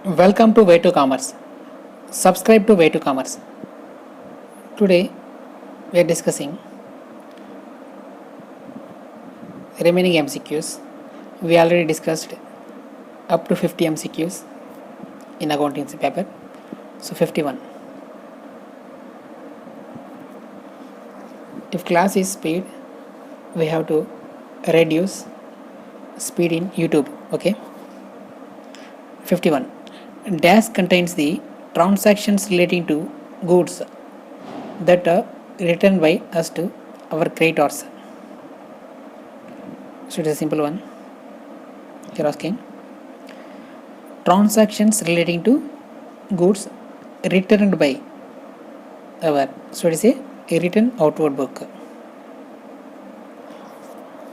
Welcome to Way to Commerce. Subscribe to Way to Commerce. Today we are discussing remaining MCQs. We already discussed up to 50 MCQs in accountancy paper. So 51. If class is speed, we have to reduce speed in YouTube. Okay. 51. Dash contains the transactions relating to goods that are written by us to our creditors. So it is a simple one. You're asking transactions relating to goods returned by our. So it is a written outward book.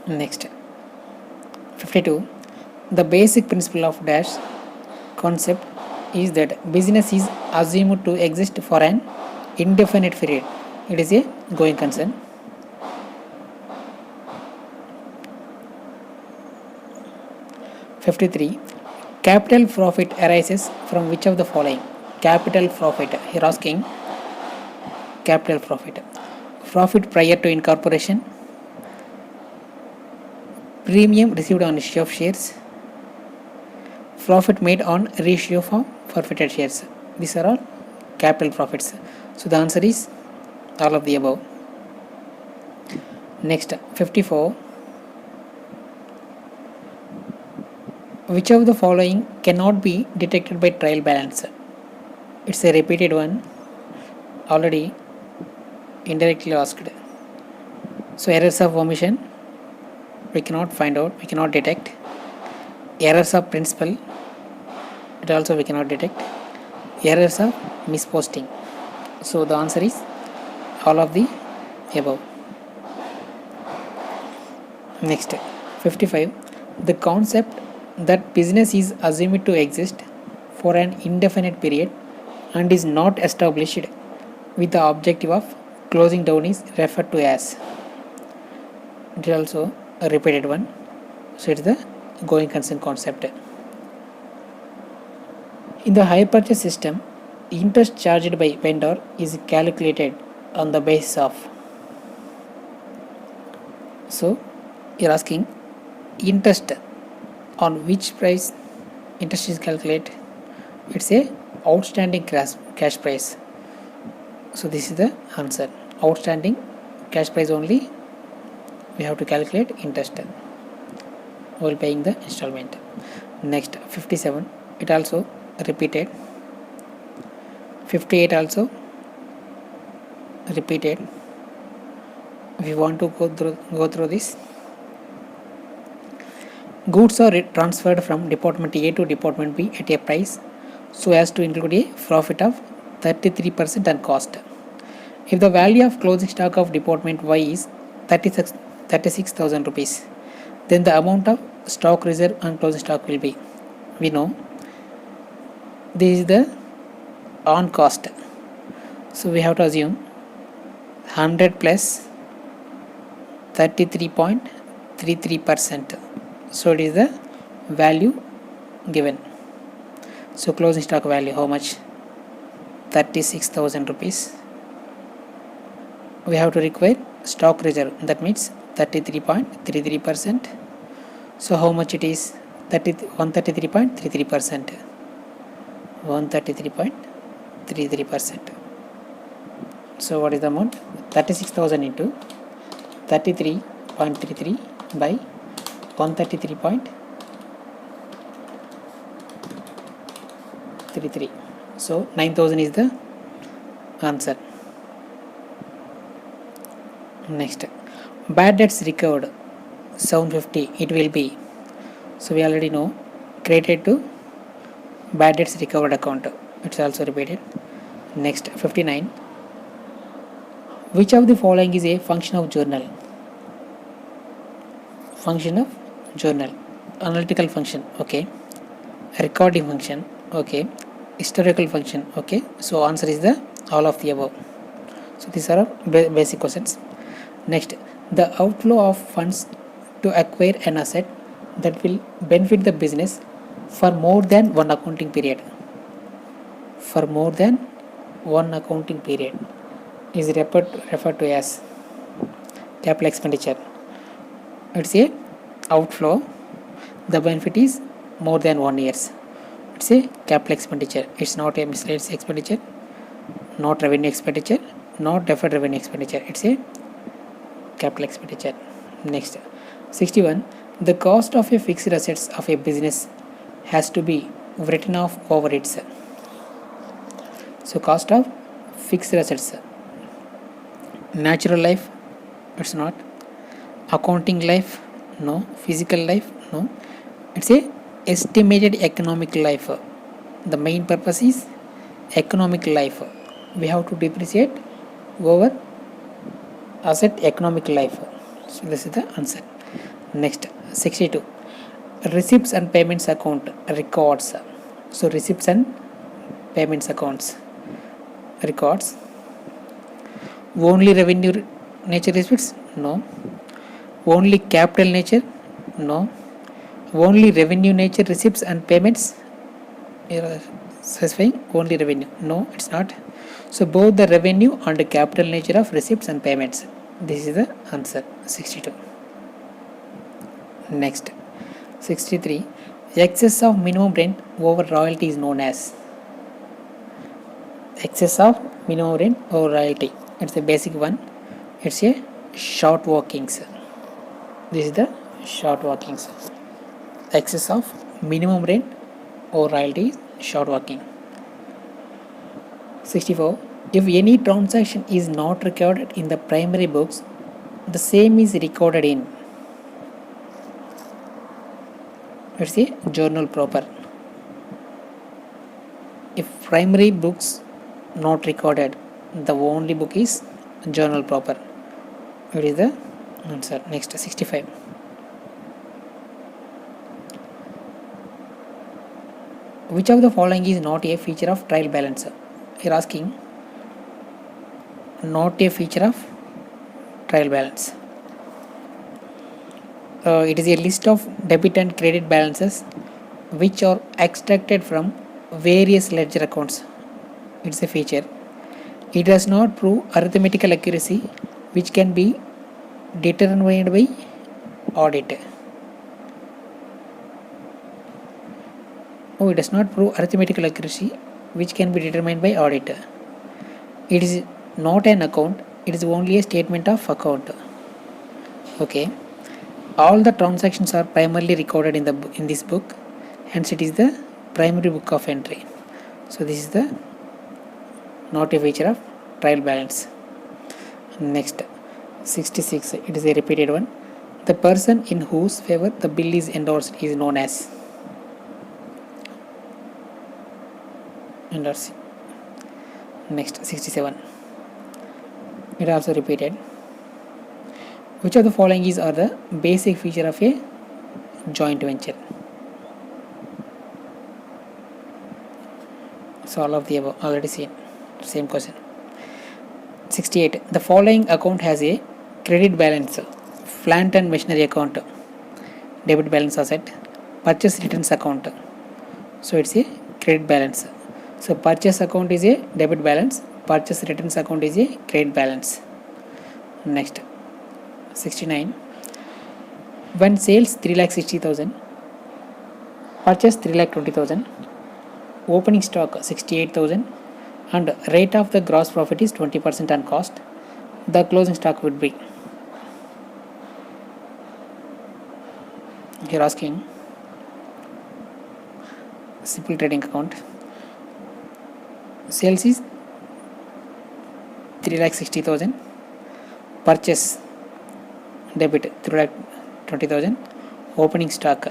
Next, 52. The basic principle of dash concept is that business is assumed to exist for an indefinite period. It is a going concern. (53) Capital profit arises from which of the following? Capital profit. Here asking capital profit. Profit prior to incorporation, premium received on issue of shares, profit made on reissue of forfeited shares. These are all capital profits. So the answer is all of the above. Next, 54. Which of the following cannot be detected by trial balance? It's a repeated one, already indirectly asked. So errors of omission, we cannot find out, we cannot detect. Errors of principal, it also we cannot detect. Errors of misposting. So the answer is all of the above. Next, 55. The concept that business is assumed to exist for an indefinite period and is not established with the objective of closing down is referred to as. It is also a repeated one. So it is the going concern concept. In the hire purchase system, interest charged by vendor is calculated on the basis of. So you're asking interest on which price interest is calculated? It's a outstanding cash price. So this is the answer. Outstanding cash price only we have to calculate interest while paying the installment. Next, 57. It also repeated. 58 also repeated. We want to go through this. Goods are transferred from department A to department B at a price so as to include a profit of 33% on cost. If the value of closing stock of department Y is 36,000 rupees, then the amount of stock reserve on closing stock will be, we know, this is the on cost. So we have to assume 100 plus 33.33%. So it is the value given. So closing stock value how much? 36,000 rupees. We have to require stock reserve, that means 33.33%. So how much it is? 133.33%. 133.33%. So what is the amount? 36,000 into 33.33 by 133.33. So 9,000 is the answer. Next, bad debts recovered 750. It will be, so we already know, credited to bad debts recovered account. It's also repeated. Next, 59. Which of the following is a function of journal? Function of journal. Analytical function, okay. Recording function, okay. Historical function, okay. So answer is the all of the above. So these are basic questions. Next, the outflow of funds to acquire an asset that will benefit the business for more than one accounting period. for more than one accounting period is referred to as capital expenditure. It's a outflow. The benefit is more than 1 years. It's a capital expenditure. It's not a miscellaneous expenditure, not revenue expenditure, not deferred revenue expenditure. It's a capital expenditure. Next, 61. The cost of a fixed assets of a business has to be written off over its. So cost of fixed assets. Natural life, it's not. Accounting life, no. Physical life, no. It's a estimated economic life. The main purpose is economic life. We have to depreciate over asset economic life. So this is the answer. Next, 62. Receipts and payments account records. So receipts and payments accounts records only revenue nature receipts, no. Only capital nature, no. Only revenue nature receipts and payments, specifying only revenue, no, it's not. So both the revenue and the capital nature of receipts and payments. This is the answer. 62. Next, 63. Excess of minimum rent over royalty is known as. Excess of minimum rent over royalty. It's a basic one. It's a short workings. This is the short workings. Excess of minimum rent over royalty, short working. 64. If any transaction is not recorded in the primary books, the same is recorded in. Let's see, journal proper. If primary books not recorded, the only book is journal proper. It is the answer. Next, 65. Which of the following is not a feature of trial balance? You're asking, not a feature of trial balance. It is a list of debit and credit balances which are extracted from various ledger accounts. It's a feature. It does not prove arithmetical accuracy which can be determined by audit. It does not prove arithmetical accuracy which can be determined by audit. It is not an account, it is only a statement of account. Okay. All the transactions are primarily recorded in this book, hence it is the primary book of entry. So this is the not a feature of trial balance. Next, 66. It is a repeated one. The person in whose favor the bill is endorsed is known as. Endorsing. Next, 67. It also repeated. Which of the following are the basic feature of a joint venture? So all of the above already seen. Same question. 68. The following account has a credit balance: plant and machinery account, debit balance asset, purchase returns account. So it's a credit balance. So purchase account is a debit balance, purchase returns account is a credit balance. Next, 69. When sales 3,60,000, purchase 3,20,000, opening stock 68,000, and rate of the gross profit is 20% on cost, the closing stock would be. You're asking simple trading account. Sales is 3,60,000, purchase debit 3,20,000, opening stock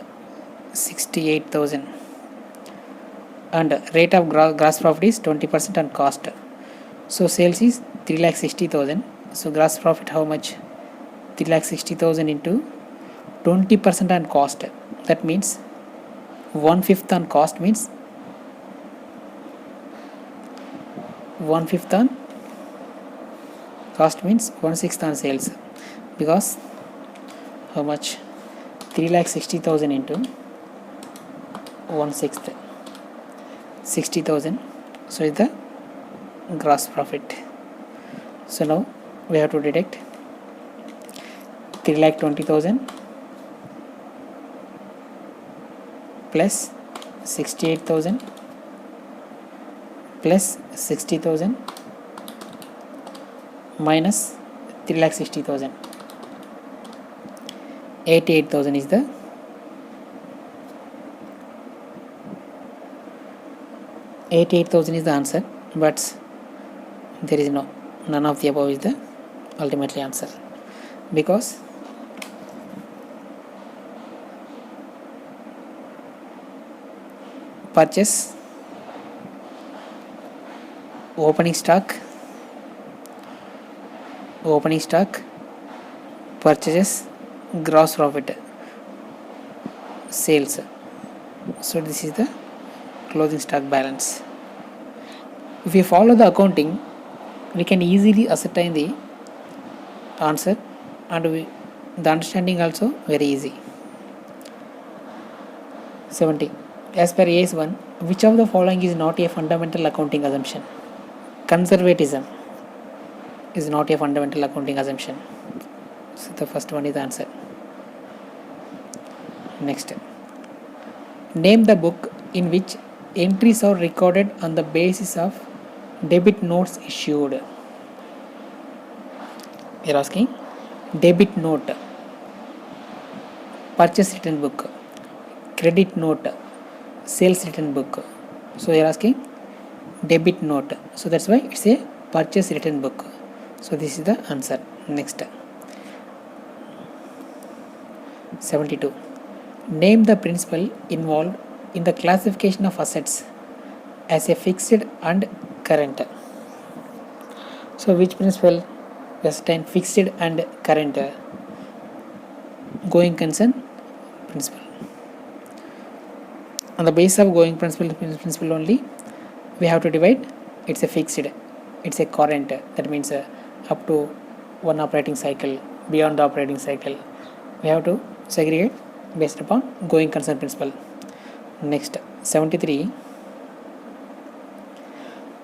68,000, and rate of gross profit is 20% on cost. So sales is 3,60,000. So gross profit how much? 3,60,000 into 20% on cost. That means 1/5 on cost means 1/5 on cost means 1/6 on sales, because how much? 3,60,000 into 1/6, 60,000. So it's the gross profit. So now we have to deduct 3,20,000 plus 68,000 plus 60,000 minus 3,60,000. 88,000 is the answer, but there is none of the above is the ultimately answer, because purchase, opening stock, purchases, gross profit, sales. So this is the closing stock balance. If we follow the accounting, we can easily ascertain the answer, and the understanding also very easy. 70. As per AS1, which of the following is not a fundamental accounting assumption? Conservatism is not a fundamental accounting assumption. So the first one is the answer. Next, name the book in which entries are recorded on the basis of debit notes issued. You are asking debit note, purchase return book, credit note, sales return book. So you are asking debit note. So that's why it's a purchase return book. So this is the answer. Next, 72. Name the principle involved in the classification of assets as a fixed and current. So which principle ascertain fixed and current? Going concern principle. On the basis of going principle only, we have to divide. It's a fixed, it's a current, that means up to one operating cycle, beyond the operating cycle. We have to segregate based upon going concern principle. Next, 73.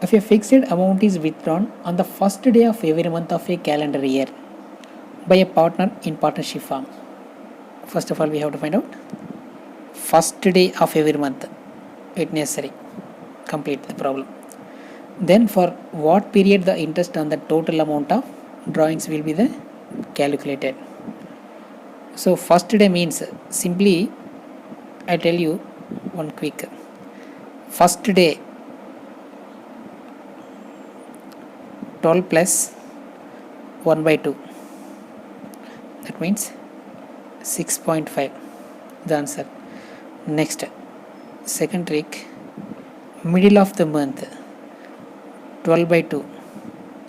If a fixed amount is withdrawn on the first day of every month of a calendar year by a partner in partnership form, first of all we have to find out first day of every month, it necessary, complete the problem. Then for what period the interest on the total amount of drawings will be the calculated. So first day means simply I tell you one quick. First day 12 plus 1 by 2, that means 6.5, the answer. Next, second trick, middle of the month 12 by 2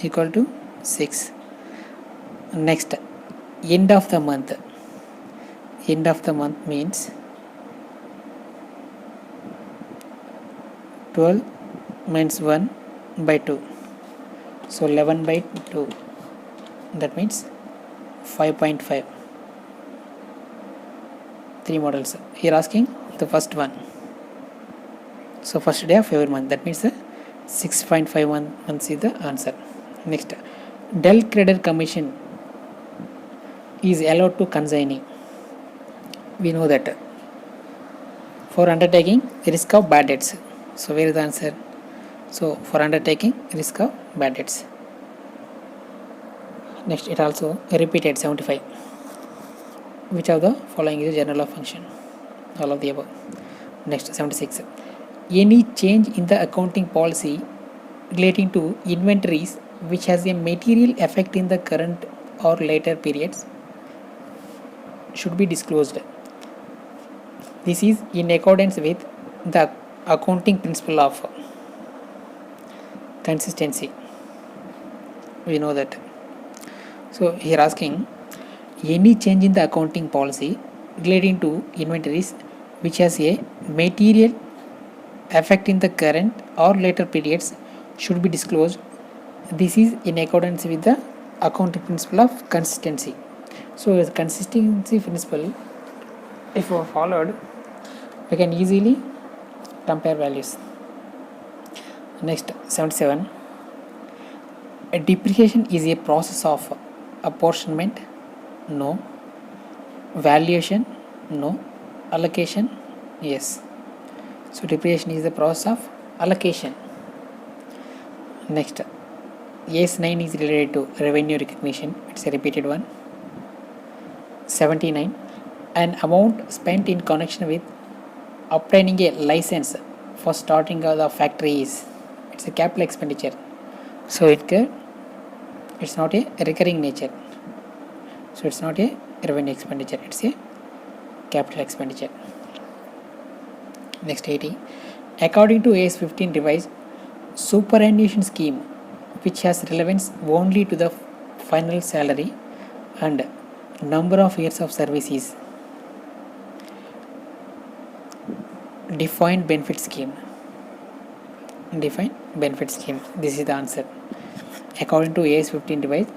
equal to 6. Next, end of the month means 12 minus 1 by 2, so 11 by 2, that means 5.5. 3 models. Here asking the first one. So first day of every month, that means 6.51 months is the answer. Next, Dell credit commission is allowed to consignee. We know that for undertaking risk of bad debts. So where is the answer? So for undertaking risk of bad debts. Next, it also repeated 75. Which of the following is a general of function? All of the above. Next, 76. Any change in the accounting policy relating to inventories which has a material effect in the current or later periods should be disclosed. This is in accordance with the accounting principle of consistency. We know that. So here asking any change in the accounting policy relating to inventories which has a material effect in the current or later periods should be disclosed. This is in accordance with the accounting principle of consistency. So the consistency principle, if we followed, we can easily compare values. Next 77. A depreciation is a process of apportionment. No. Valuation. No. Allocation. Yes. So depreciation is the process of allocation. Next, AS9 is related to revenue recognition. It's a repeated one. 79. An amount spent in connection with obtaining a license for starting the factory is, it's a capital expenditure. So it's not a recurring nature. So it's not a revenue expenditure. It's a capital expenditure. Next 80. According to AS15 revised, superannuation scheme which has relevance only to the final salary and number of years of service is defined benefit scheme. Defined benefit scheme. This is the answer. According to AS15 revised,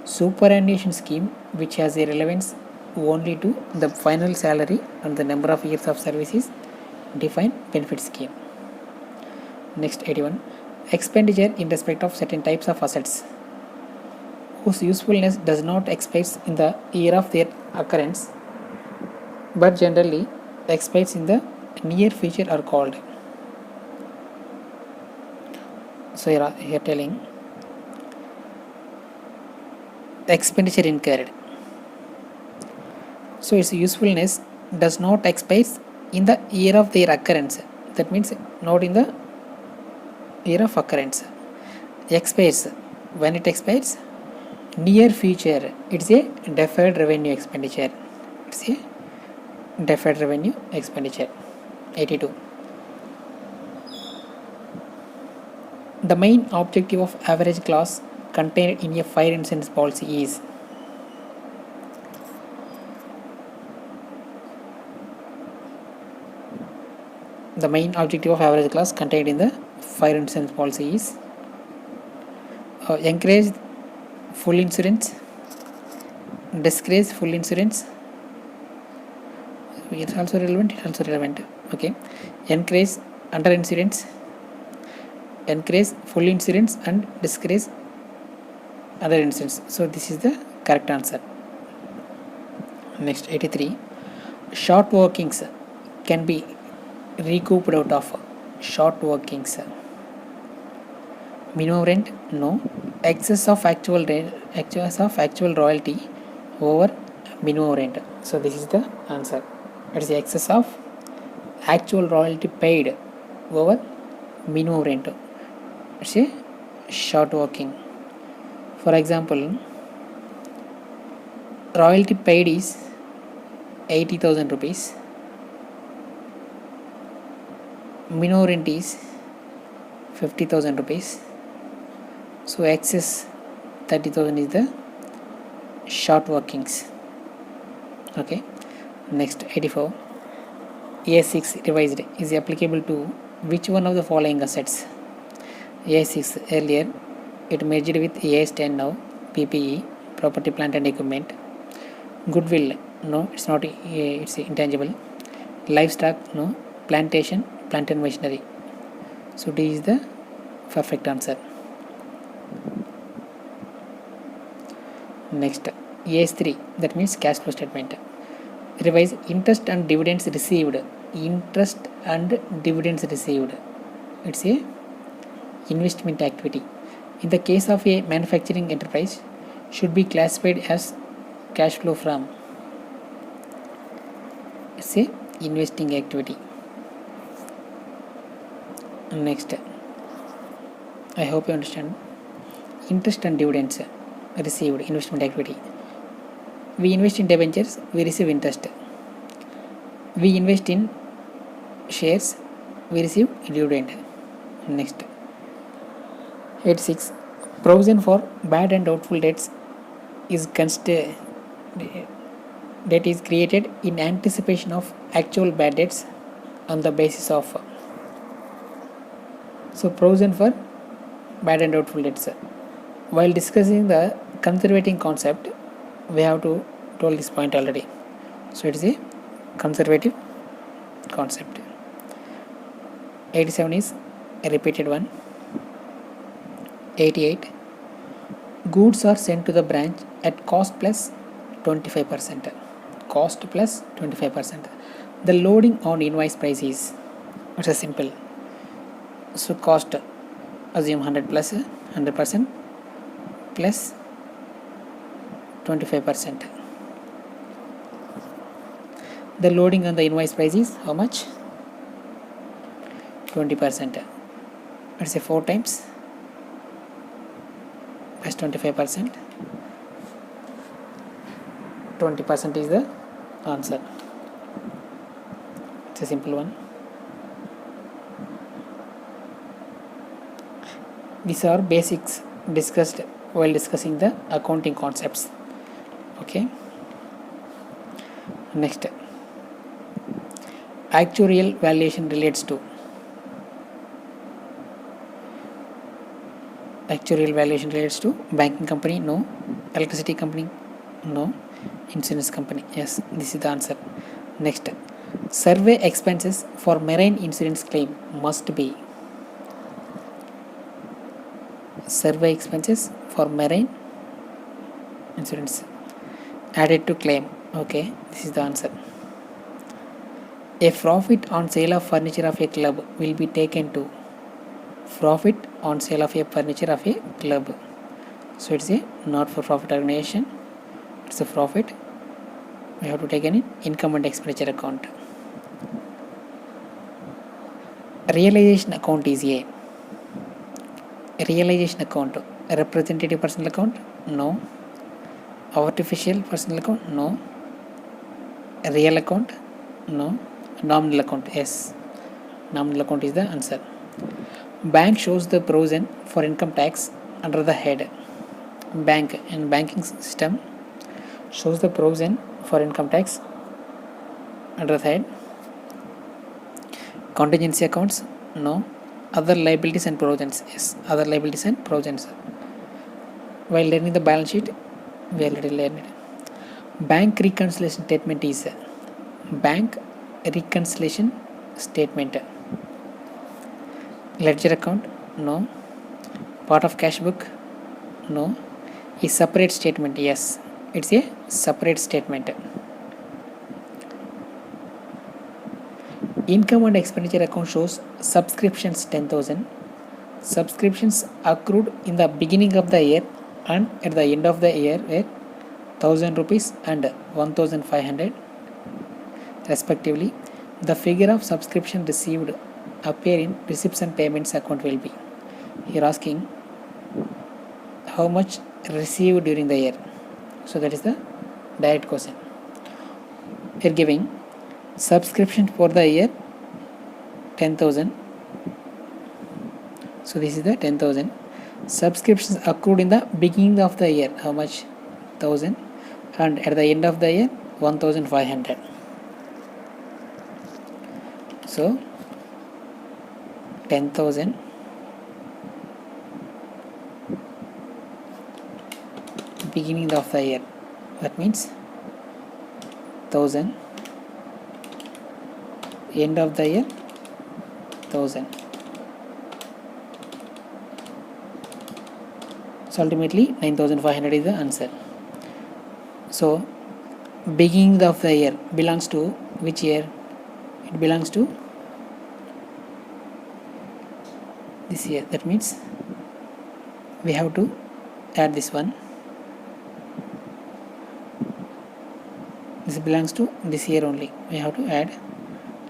superannuation scheme which has a relevance only to the final salary and the number of years of service is defined benefit scheme. Next 81. Expenditure in respect of certain types of assets whose usefulness does not expire in the year of their occurrence but generally expires in the near future are called. So here telling expenditure incurred. So its usefulness does not expire in the year of their occurrence. That means not in the year of occurrence. Expires. When it expires? Near future. It's a deferred revenue expenditure. It's a deferred revenue expenditure. 82. The main objective of average clause contained in a fire insurance policy is the main objective of average clause contained in the fire insurance policy is encourage full insurance, discourage full insurance. It's also relevant. Okay. Encourage under insurance, encourage full insurance and discourage other insurance. So this is the correct answer. Next 83. Short workings can be recouped out of short workings. Minimum rent? No. Excess of actual royalty over minimum rent. So this is the answer. It is the excess of actual royalty paid over minimum rent. It's a short working. For example, royalty paid is 80,000 rupees. Minimum rent is 50,000 rupees. So excess 30,000 is the short workings. Okay. Next 84. AS6 revised is applicable to which one of the following assets? AS6 earlier it merged with AS10 now. PPE, property plant and equipment. Goodwill, no, it's not, it's intangible. Livestock, no. Plantation, plant and machinery. So D is the perfect answer. Next AS3, that means cash flow statement. Revise interest and dividends received. Interest and dividends received. It's a investment activity. In the case of a manufacturing enterprise, should be classified as cash flow from. It's a investing activity. Next, I hope you understand. Interest and dividends received, investment activity. We invest in debentures, we receive interest. We invest in shares, we receive dividend. Next, 86. Provision for bad and doubtful debts is debt is created in anticipation of actual bad debts on the basis of. So provision for bad and doubtful debts. While discussing the conservative concept, we have to told this point already. So it is a conservative concept. 87 is a repeated one. 88. Goods are sent to the branch at cost plus 25%. Cost plus 25%. The loading on invoice price is, it's a simple. So cost, assume 100 plus 100% plus 25%. The loading on the invoice price is how much? 20%. Let's say 4 times plus 25%. 20% is the answer. It's a simple one. These are basics discussed while discussing the accounting concepts. Okay. Next, actuarial valuation relates to. Actuarial valuation relates to banking company, no. Electricity company, no. Insurance company, yes. This is the answer. Next, survey expenses for marine insurance claim must be. Survey expenses for marine insurance added to claim. Okay, this is the answer. A profit on sale of furniture of a club will be taken to. Profit on sale of a furniture of a club. So it's a not for profit organization. It's a profit. We have to take an income and expenditure account. Realization account is a. Realization account. A representative personal account? No. Artificial personal account? No. A real account? No. Nominal account? Yes. Nominal account is the answer. Bank shows the provision for income tax under the head. Bank in banking system shows the provision for income tax under the head. Contingency accounts? No. Other liabilities and provisions? Yes. Other liabilities and provisions. While learning the balance sheet, we already learned. Bank reconciliation statement is bank reconciliation statement. Ledger account? No. Part of cash book? No. A separate statement? Yes. It's a separate statement. Income and expenditure account shows subscriptions 10,000. Subscriptions accrued in the beginning of the year and at the end of the year were 1,000 rupees and 1,500 respectively. The figure of subscription received appear in receipts and payments account will be. Here asking how much received during the year. So that is the direct question. Here giving subscription for the year 10,000. So this is the 10,000. Subscriptions accrued in the beginning of the year, how much? 1,000, and at the end of the year 1,500. So 10,000 beginning of the year, that means 1,000, end of the year 1,000. So ultimately 9,500 is the answer. So beginning of the year belongs to which year? It belongs to this year. That means we have to add this one. This belongs to this year only. We have to add.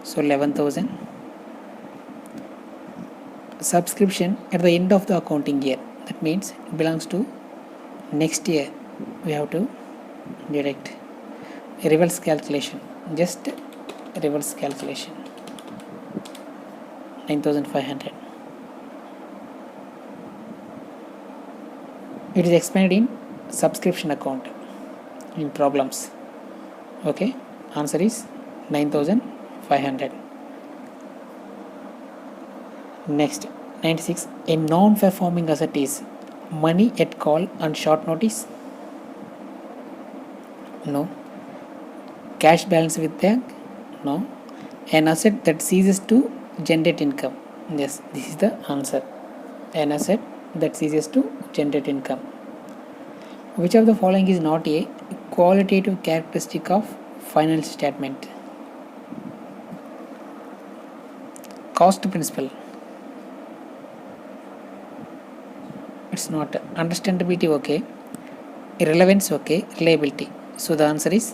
So 11,000. Subscription at the end of the accounting year. That means it belongs to next year. We have to deduct. Reverse calculation. Just reverse calculation. 9,500. It is explained in subscription account in problems. Okay, answer is 9,500. Next, 96. A non-performing asset is money at call and short notice? No. Cash balance with bank? No. An asset that ceases to generate income? Yes, this is the answer. An asset that's easiest to generate income. Which of the following is not a qualitative characteristic of financial statement? Cost principle. It's not. Understandability okay. Irrelevance okay. Reliability. So the answer is,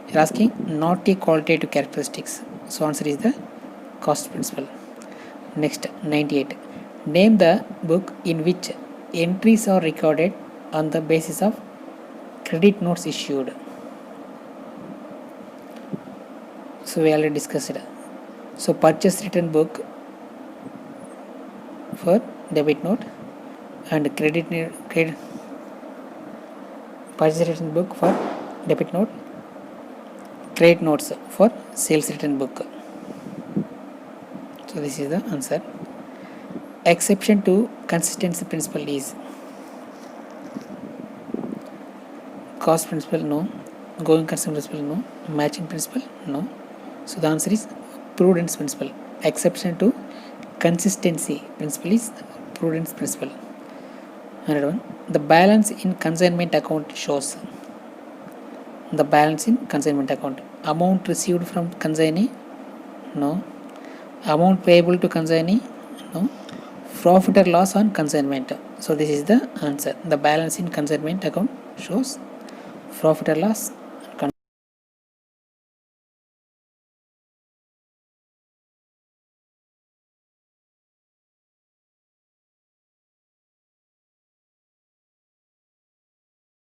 you're asking not a qualitative characteristics. So answer is the cost principle. Next, 98. Name the book in which entries are recorded on the basis of credit notes issued. So we already discussed it. So purchase written book for debit note and credit purchase written book for debit note, credit notes for sales written book. So this is the answer. Exception to consistency principle is cost principle no, going concern principle no, matching principle no. So the answer is prudence principle. Exception to consistency principle is prudence principle. Another one, the balance in consignment account shows. The balance in consignment account, amount received from consignee no, amount payable to consignee no, profit or loss on consignment. So this is the answer. The balance in consignment account shows profit or loss